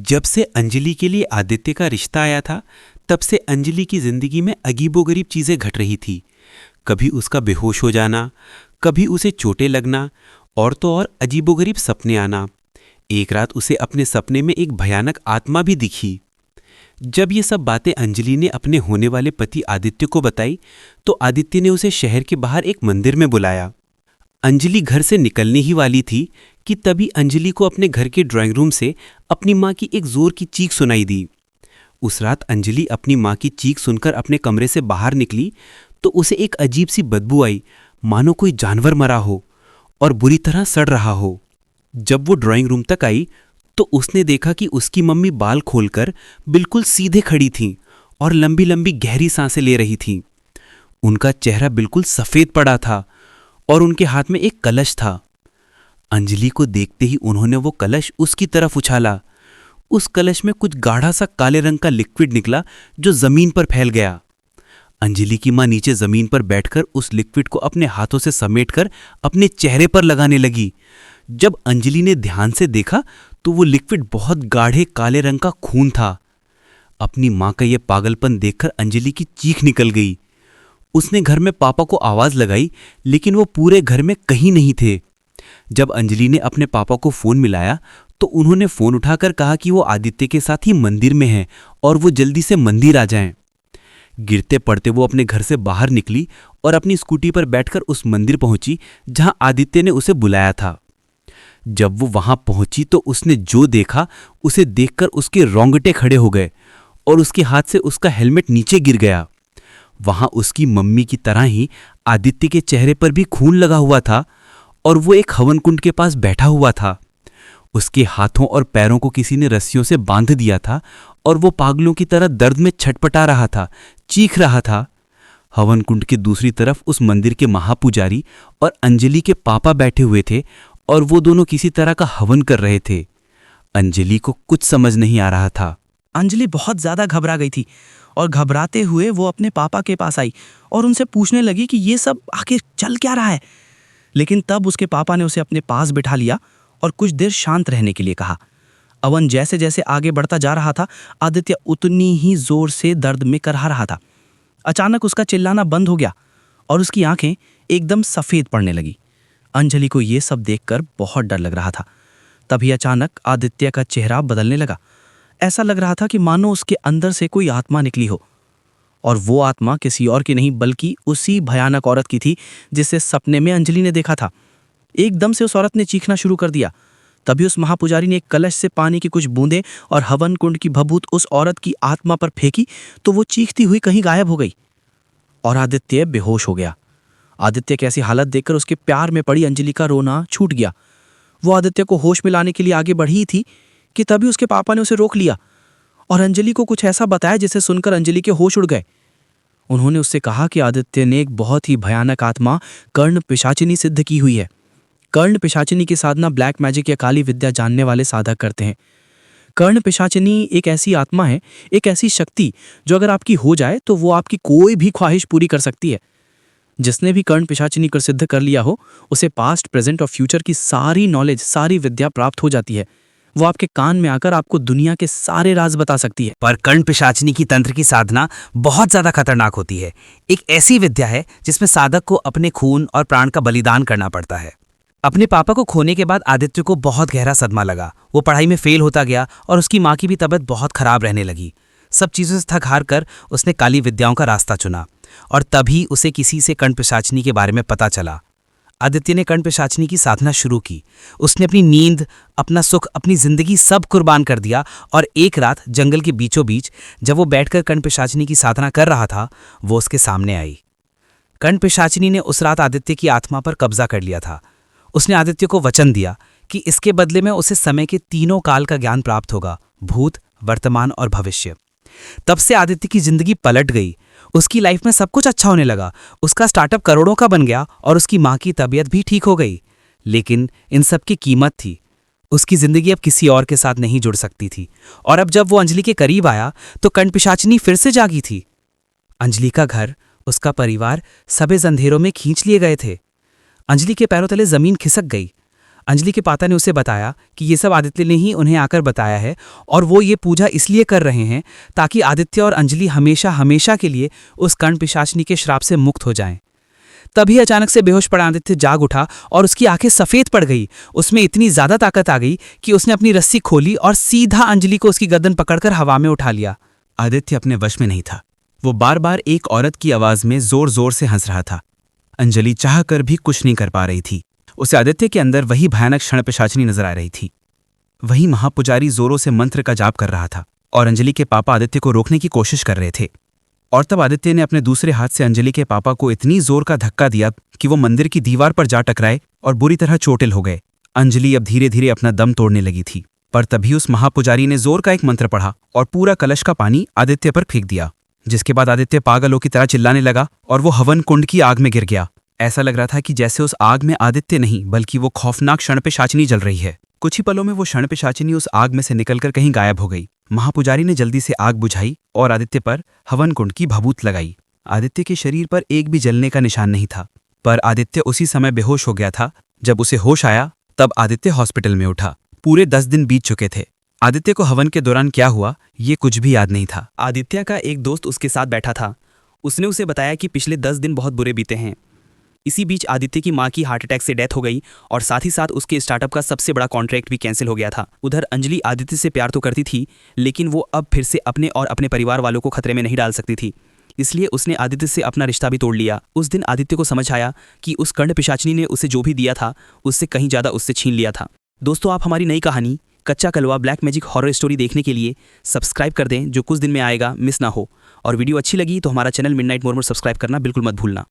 जब से अंजलि के लिए आदित्य का रिश्ता आया था, तब से अंजलि की जिंदगी में अजीबोगरीब चीजें घट रही थी। कभी उसका बेहोश हो जाना, कभी उसे चोटें लगना, और तो और अजीबोगरीब सपने आना। एक रात उसे अपने सपने में एक भयानक आत्मा भी दिखी। जब ये सब बातें अंजलि ने अपने होने वाले पति आदित्य को बताई, तो आदित्य ने उसे शहर के बाहर एक मंदिर में बुलाया। अंजलि घर से निकलने ही वाली थी कि तभी अंजलि को अपने घर के ड्राइंग रूम से अपनी माँ की एक जोर की चीख सुनाई दी। उस रात अंजलि अपनी माँ की चीख सुनकर अपने कमरे से बाहर निकली तो उसे एक अजीब सी बदबू आई, मानो कोई जानवर मरा हो और बुरी तरह सड़ रहा हो। जब वो ड्राइंग रूम तक आई तो उसने देखा कि उसकी मम्मी बाल खोलकर बिल्कुल सीधे खड़ी थीं और लंबी लंबी गहरी सांसें ले रही थीं। उनका चेहरा बिल्कुल सफ़ेद पड़ा था और उनके हाथ में एक कलश था। अंजलि को देखते ही उन्होंने वो कलश उसकी तरफ उछाला। उस कलश में कुछ गाढ़ा सा काले रंग का लिक्विड निकला जो जमीन पर फैल गया। अंजलि की मां नीचे जमीन पर बैठकर उस लिक्विड को अपने हाथों से समेटकर अपने चेहरे पर लगाने लगी। जब अंजलि ने ध्यान से देखा तो वो लिक्विड बहुत गाढ़े काले रंग का खून था। अपनी मां का यह पागलपन देखकर अंजलि की चीख निकल गई। उसने घर में पापा को आवाज लगाई, लेकिन वो पूरे घर में कहीं नहीं थे। जब अंजलि ने अपने पापा को फोन मिलाया तो उन्होंने फोन उठाकर कहा कि वो आदित्य के साथ ही मंदिर में हैं और वो जल्दी से मंदिर आ जाएं। गिरते पड़ते वो अपने घर से बाहर निकली और अपनी स्कूटी पर बैठकर उस मंदिर पहुंची जहां आदित्य ने उसे बुलाया था। जब वो वहां पहुंची तो उसने जो देखा, उसे देखकर उसके रोंगटे खड़े हो गए और उसके हाथ से उसका हेलमेट नीचे गिर गया। वहां उसकी मम्मी की तरह ही आदित्य के चेहरे पर भी खून लगा हुआ था और वो एक हवन कुंड के पास बैठा हुआ था। उसके हाथों और पैरों को किसी ने रस्सियों से बांध दिया था और वो पागलों की तरह दर्द में छटपटा रहा था, चीख रहा था। हवन कुंड के दूसरी तरफ उस मंदिर के महापुजारी और अंजलि के पापा बैठे हुए थे और वो दोनों किसी तरह का हवन कर रहे थे। अंजलि को कुछ समझ नहीं आ रहा था। अंजलि बहुत ज्यादा घबरा गई थी और घबराते हुए वो अपने पापा के पास आई और उनसे पूछने लगी कि ये सब आखिर चल क्या रहा है। लेकिन तब उसके पापा ने उसे अपने पास बिठा लिया और कुछ देर शांत रहने के लिए कहा। अवन जैसे जैसे आगे बढ़ता जा रहा था, आदित्य उतनी ही जोर से दर्द में करहा रहा था। अचानक उसका चिल्लाना बंद हो गया और उसकी आंखें एकदम सफेद पड़ने लगी। अंजलि को यह सब देखकर बहुत डर लग रहा था। तभी अचानक आदित्य का चेहरा बदलने लगा। ऐसा लग रहा था कि मानो उसके अंदर से कोई आत्मा निकली हो, और वो आत्मा किसी और की नहीं बल्कि उसी भयानक औरत की थी जिसे सपने में अंजलि ने देखा था। एकदम से उस औरत ने चीखना शुरू कर दिया। तभी उस महापुजारी ने एक कलश से पानी की कुछ बूंदें और हवन कुंड की भभूत उस औरत की आत्मा पर फेंकी तो वो चीखती हुई कहीं गायब हो गई और आदित्य बेहोश हो गया। आदित्य की ऐसी हालत देखकर उसके प्यार में पड़ी अंजलि का रोना छूट गया। वो आदित्य को होश में लाने के लिए आगे बढ़ी थी कि तभी उसके पापा ने उसे रोक लिया और अंजलि को कुछ ऐसा बताया जिसे सुनकर अंजलि के होश उड़ गए। उन्होंने उससे कहा कि आदित्य ने एक बहुत ही भयानक आत्मा कर्ण पिशाचिनी सिद्ध की हुई है। कर्ण पिशाचिनी की साधना ब्लैक मैजिक या काली विद्या जानने वाले साधक करते हैं। कर्ण पिशाचिनी एक ऐसी आत्मा है, एक ऐसी शक्ति जो अगर आपकी हो जाए तो वो आपकी कोई भी ख्वाहिश पूरी कर सकती है। जिसने भी कर्ण पिशाचिनी को सिद्ध कर लिया हो, उसे पास्ट, प्रेजेंट और फ्यूचर की सारी नॉलेज, सारी विद्या प्राप्त हो जाती है। वो आपके कान में आकर आपको दुनिया के सारे राज बता सकती है। पर कर्ण पिशाचिनी की तंत्र की साधना बहुत ज्यादा खतरनाक होती है। एक ऐसी विद्या है जिसमें साधक को अपने खून और प्राण का बलिदान करना पड़ता है। अपने पापा को खोने के बाद आदित्य को बहुत गहरा सदमा लगा। वो पढ़ाई में फेल होता गया और उसकी माँ की भी तबीयत बहुत खराब रहने लगी। सब चीजों से थक हार कर उसने काली विद्याओं का रास्ता चुना और तभी उसे किसी से कर्ण पिशाचिनी के बारे में पता चला। आदित्य ने कर्ण पिशाचिनी की साधना शुरू की। उसने अपनी नींद, अपना सुख, अपनी जिंदगी सब कुर्बान कर दिया और एक रात जंगल के बीचों बीच जब वो बैठकर कर्ण पिशाचिनी की साधना कर रहा था, वो उसके सामने आई। कर्ण पिशाचिनी ने उस रात आदित्य की आत्मा पर कब्जा कर लिया था। उसने आदित्य को वचन दिया कि इसके बदले में उसे समय के तीनों काल का ज्ञान प्राप्त होगा, भूत, वर्तमान और भविष्य। तब से आदित्य की जिंदगी पलट गई। उसकी लाइफ में सब कुछ अच्छा होने लगा। उसका स्टार्टअप करोड़ों का बन गया और उसकी माँ की तबीयत भी ठीक हो गई। लेकिन इन सब की कीमत थी। उसकी जिंदगी अब किसी और के साथ नहीं जुड़ सकती थी। और अब जब वो अंजलि के करीब आया तो कर्ण पिशाचिनी फिर से जागी थी। अंजलि का घर, उसका परिवार सभी अंधेरों में खींच लिए गए थे। अंजलि के पैरों तले जमीन खिसक गई। अंजलि के पापा ने उसे बताया कि ये सब आदित्य ने ही उन्हें आकर बताया है और वो ये पूजा इसलिए कर रहे हैं ताकि आदित्य और अंजलि हमेशा हमेशा के लिए उस कर्ण पिशाचिनी के श्राप से मुक्त हो जाएं। तभी अचानक से बेहोश पड़ा आदित्य जाग उठा और उसकी आंखें सफ़ेद पड़ गई। उसमें इतनी ज़्यादा ताकत आ गई कि उसने अपनी रस्सी खोली और सीधा अंजलि को उसकी गर्दन पकड़कर हवा में उठा लिया। आदित्य अपने वश में नहीं था। वो बार बार एक औरत की आवाज़ में जोर जोर से हंस रहा था। अंजलि चाह कर भी कुछ नहीं कर पा रही थी। उसे आदित्य के अंदर वही भयानक क्षण पिशाचिनी नजर आ रही थी। वही महापुजारी जोरों से मंत्र का जाप कर रहा था और अंजलि के पापा आदित्य को रोकने की कोशिश कर रहे थे। और तब आदित्य ने अपने दूसरे हाथ से अंजलि के पापा को इतनी जोर का धक्का दिया कि वो मंदिर की दीवार पर जा टकराए और बुरी तरह चोटिल हो गए। अंजलि अब धीरे धीरे अपना दम तोड़ने लगी थी, पर तभी उस महापुजारी ने जोर का एक मंत्र पढ़ा और पूरा कलश का पानी आदित्य पर फेंक दिया, जिसके बाद आदित्य पागलों की तरह चिल्लाने लगा और वो हवन कुंड की आग में गिर गया। ऐसा लग रहा था कि जैसे उस आग में आदित्य नहीं बल्कि वो खौफनाक क्षणपिशाचिनी जल रही है। कुछ ही पलों में वो क्षणपिशाचिनी उस आग में से निकलकर कहीं गायब हो गई। महापुजारी ने जल्दी से आग बुझाई और आदित्य पर हवन कुंड की भभूत लगाई। आदित्य के शरीर पर एक भी जलने का निशान नहीं था, पर आदित्य उसी समय बेहोश हो गया था। जब उसे होश आया तब आदित्य हॉस्पिटल में उठा। पूरे 10 दिन बीत चुके थे। आदित्य को हवन के दौरान क्या हुआ ये कुछ भी याद नहीं था। आदित्य का एक दोस्त उसके साथ बैठा था। उसने उसे बताया कि पिछले 10 दिन बहुत बुरे बीते हैं। इसी बीच आदित्य की मां की हार्ट अटैक से डेथ हो गई और साथ ही साथ उसके स्टार्टअप का सबसे बड़ा कॉन्ट्रैक्ट भी कैंसिल हो गया था। उधर अंजलि आदित्य से प्यार तो करती थी, लेकिन वो अब फिर से अपने और अपने परिवार वालों को खतरे में नहीं डाल सकती थी, इसलिए उसने आदित्य से अपना रिश्ता भी तोड़ लिया। उस दिन आदित्य को समझ आया कि उस कर्ण पिशाचिनी ने उसे जो भी दिया था उससे कहीं ज़्यादा उससे छीन लिया था। दोस्तों, आप हमारी नई कहानी कच्चा कलवा ब्लैक मैजिक हॉरर स्टोरी देखने के लिए सब्सक्राइब कर दें, जो कुछ दिन में आएगा, मिस ना हो। और वीडियो अच्छी लगी तो हमारा चैनल मिडनाइट मोर सब्सक्राइब करना बिल्कुल मत भूलना।